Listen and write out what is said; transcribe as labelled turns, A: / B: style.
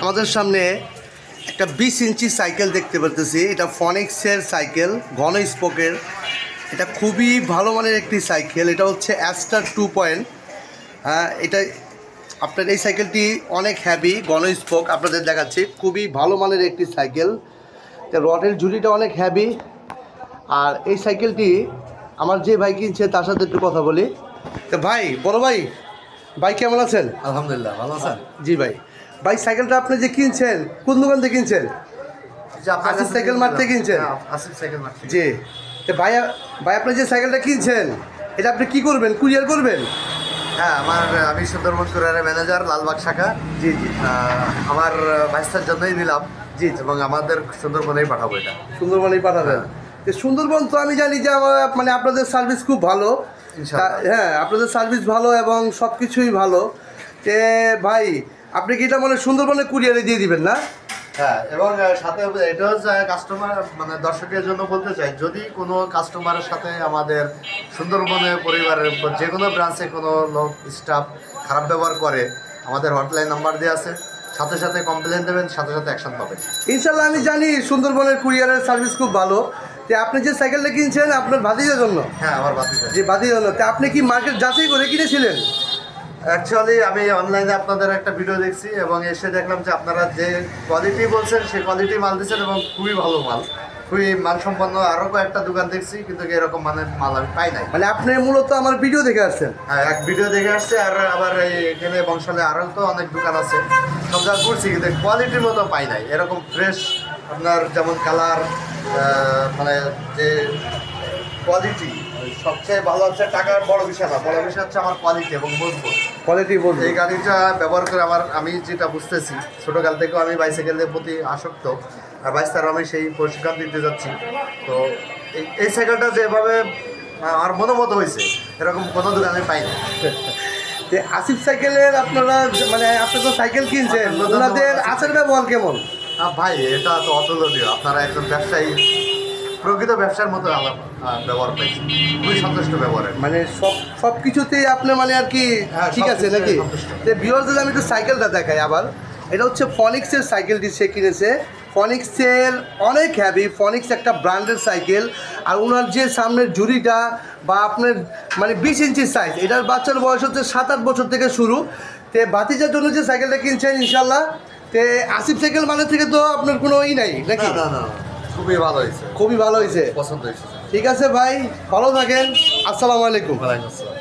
A: আমাদের সামনে একটা 20 ইঞ্চি সাইকেল দেখতে পারতেছি। এটা ফনিক্সের সাইকেল, ঘন স্পোকের। এটা খুবই ভালো মানের একটি সাইকেল। এটা হচ্ছে অ্যাস্টার 2 হ্যাঁ, এটা আপনার এই সাইকেলটি অনেক হ্যাভি, ঘন স্পোক আপনাদের দেখাচ্ছি। খুবই ভালো মানের একটি সাইকেল। রডের ঝুলিটা অনেক হ্যাভি। আর এই সাইকেলটি আমার যে ভাই কিনছে তার সাথে একটু কথা বলি। তো ভাই, বড় ভাই, ভাই কেমন আছেন?
B: আলহামদুলিল্লাহ, ভালো আছেন?
A: জি ভাই। ভাই সাইকেলটা আপনি যে কিনছেন কোন দোকান থেকে কিনছেন? আসিফ সাইকেল মার্ট থেকে কিনছেন?
B: Asif cycle mart.
A: জি। তো ভাই, আপনি যে সাইকেলটা কিনছেন এটা আপনি কি করবেন, কুরিয়ার করবেন?
B: হ্যাঁ, আমি সুন্দরবন কুরিয়ারের ম্যানেজার, লালবাগ শাখা।
A: জি জি।
B: আমার ভাইস্তার জন্যই নিলাম।
A: জি।
B: এবং আমাদের সুন্দরবনেই পাঠাবো এটা।
A: সুন্দরবনেই পাঠাবেন? তো সুন্দরবন তো আমি জানি যে আমার মানে আপনাদের সার্ভিস খুব ভালো। হ্যাঁ, আপনাদের সার্ভিস ভালো এবং সব কিছুই ভালো। তে ভাই, আপনি কি এটা মানে সুন্দরবনে কুরিয়ারে দিয়ে দিবেন না?
B: হ্যাঁ, এবং সাথে এটাও কাস্টমার মানে দর্শকের জন্য বলতে চাই, যদি কোনো কাস্টমারের সাথে আমাদের সুন্দরবনে পরিবারের যে কোনো ব্রাঞ্চে কোনো লোক স্টাফ খারাপ ব্যবহার করে, আমাদের হটলাইন নাম্বার দেওয়া আছে, সাথে সাথে কমপ্লেন দেবেন, সাথে সাথে অ্যাকশন পাবেন
A: ইনশাল্লাহ। আমি জানি সুন্দরবনের কুরিয়ারের সার্ভিস খুব ভালো। তো আপনি যে সাইকেলটা কিনছেন আপনার ভাতিজার জন্য?
B: হ্যাঁ, আমার বাতিজা।
A: যে ভাতিজার জন্য। তো আপনি কি মার্কেট যাচাই করে কিনেছিলেন?
B: অ্যাকচুয়ালি আমি অনলাইনে আপনাদের একটা ভিডিও দেখছি এবং এসে দেখলাম যে আপনারা যে কোয়ালিটি বলছেন সেই কোয়ালিটি মাল দিচ্ছেন এবং খুবই ভালো মাল, খুবই মানসম্পন্ন। আরও কয়েকটা দোকান দেখছি কিন্তু এরকম মানের মাল আমি পাই নাই।
A: মানে আপনি মূলত আমার ভিডিও দেখে আসছেন?
B: হ্যাঁ, এক ভিডিও দেখে আসছে। আর আবার এখানে বংশালে আরও তো অনেক দোকান আছে, সব জায়গা ঘুরছি কিন্তু কোয়ালিটির মতো পাই নাই এরকম ফ্রেশ। আপনার যেমন কালার, মানে যে কোয়ালিটি সবচেয়ে ভালো হচ্ছে। টাকার বড় বিষয় না, বড় বিষয় হচ্ছে আমার কোয়ালিটি এবং মজবুত
A: কোয়ালিটি বলতে।
B: এই গাড়িটা ব্যবহার করে আমি যেটা বুঝতেছি, ছোটোকাল থেকেও আমি বাইসাইকেলের প্রতি আসক্ত, আর বাইস্তারও আমি সেই প্রশিক্ষণ দিতে যাচ্ছি। তো এই সাইকেলটা যেভাবে আমার মনোমত হয়েছে এরকম কোনো দোকানে পাইনি।
A: যে আসিফ সাইকেলের আপনারা মানে আপনি তো সাইকেল কিনছেন, ওনাদের আচার ব্যবহার কেমন?
B: ভাই, এটা তো অতুলনীয়। আপনারা একজন ব্যবসায়ী, প্রকৃত ব্যবসার মতো আমার ব্যবহার পাইছি, খুবই সন্তুষ্ট ব্যবহারের।
A: মানে সব কিছুতেই আপনি মানে আর কি ঠিক আছে নাকি? তো ভিউয়ারদের আমি একটু সাইকেলটা দেখাই আবার। এটা হচ্ছে ফনিক্সের সাইকেলটি সে কিনেছে। ফনিক্সের অনেক হ্যাভি, ফনিক্স একটা ব্র্যান্ডের সাইকেল। আর ওনার যে সামনের ঝুড়িটা বা আপনার মানে 20 ইঞ্চি সাইজ, এটার বাচ্চার বয়স হচ্ছে 7-8 বছর থেকে শুরু। তে ভাতিজার জন্য যে সাইকেলটা কিনছেন ইনশাল্লাহ, তে আসিফ সাইকেল মানে থেকে তো আপনার কোনো নাই নাকি?
B: না, খুবই ভালো হয়েছে,
A: খুবই ভালো হয়েছে,
B: পছন্দ হয়েছে।
A: ঠিক আছে ভাই, ভালো থাকেন। আসসালামু আলাইকুম।
B: ওয়ালাইকুম আসসালাম।